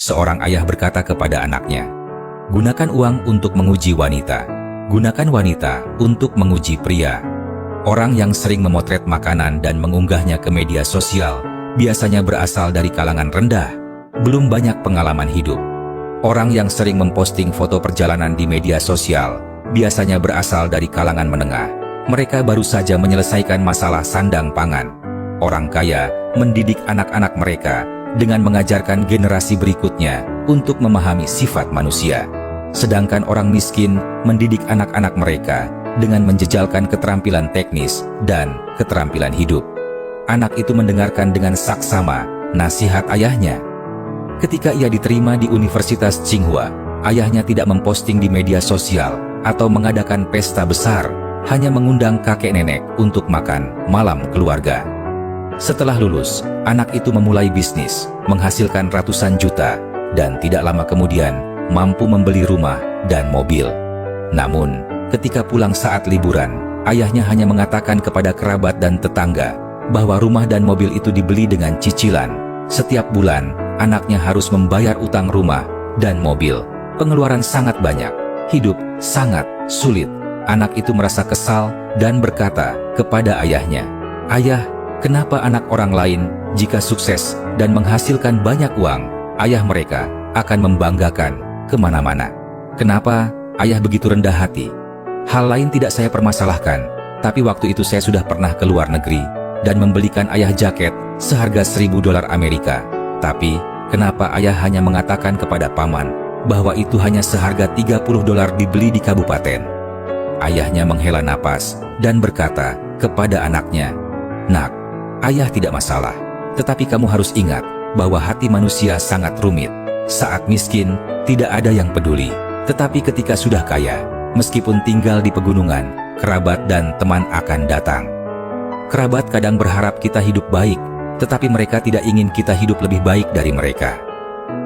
Seorang ayah berkata kepada anaknya, "Gunakan uang untuk menguji wanita. Gunakan wanita untuk menguji pria." Orang yang sering memotret makanan dan mengunggahnya ke media sosial biasanya berasal dari kalangan rendah, belum banyak pengalaman hidup. Orang yang sering memposting foto perjalanan di media sosial biasanya berasal dari kalangan menengah. Mereka baru saja menyelesaikan masalah sandang pangan. Orang kaya mendidik anak-anak mereka dengan mengajarkan generasi berikutnya untuk memahami sifat manusia. Sedangkan orang miskin mendidik anak-anak mereka dengan menjejalkan keterampilan teknis dan keterampilan hidup. Anak itu mendengarkan dengan saksama nasihat ayahnya. Ketika ia diterima di Universitas Tsinghua, ayahnya tidak memposting di media sosial atau mengadakan pesta besar, hanya mengundang kakek nenek untuk makan malam keluarga. Setelah lulus, anak itu memulai bisnis, menghasilkan ratusan juta, dan tidak lama kemudian mampu membeli rumah dan mobil. Namun, ketika pulang saat liburan, ayahnya hanya mengatakan kepada kerabat dan tetangga bahwa rumah dan mobil itu dibeli dengan cicilan. Setiap bulan, anaknya harus membayar utang rumah dan mobil. Pengeluaran sangat banyak, hidup sangat sulit. Anak itu merasa kesal dan berkata kepada ayahnya, "Ayah, kenapa anak orang lain jika sukses dan menghasilkan banyak uang, ayah mereka akan membanggakan kemana-mana? Kenapa ayah begitu rendah hati?" Hal lain tidak saya permasalahkan, tapi waktu itu saya sudah pernah ke luar negeri dan membelikan ayah jaket seharga $1.000 Amerika. Tapi, kenapa ayah hanya mengatakan kepada paman bahwa itu hanya seharga $30 dibeli di kabupaten? Ayahnya menghela napas dan berkata kepada anaknya, "Nak, ayah tidak masalah, tetapi kamu harus ingat bahwa hati manusia sangat rumit. Saat miskin, tidak ada yang peduli. Tetapi ketika sudah kaya, meskipun tinggal di pegunungan, kerabat dan teman akan datang. Kerabat kadang berharap kita hidup baik, tetapi mereka tidak ingin kita hidup lebih baik dari mereka.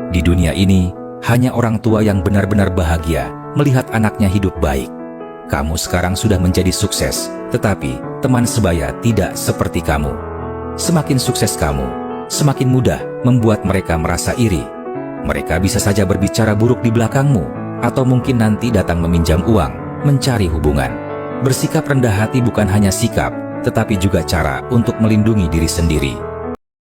Di dunia ini, hanya orang tua yang benar-benar bahagia melihat anaknya hidup baik. Kamu sekarang sudah menjadi sukses, tetapi teman sebaya tidak seperti kamu. Semakin sukses kamu, semakin mudah membuat mereka merasa iri. Mereka bisa saja berbicara buruk di belakangmu, atau mungkin nanti datang meminjam uang, mencari hubungan. Bersikap rendah hati bukan hanya sikap, tetapi juga cara untuk melindungi diri sendiri.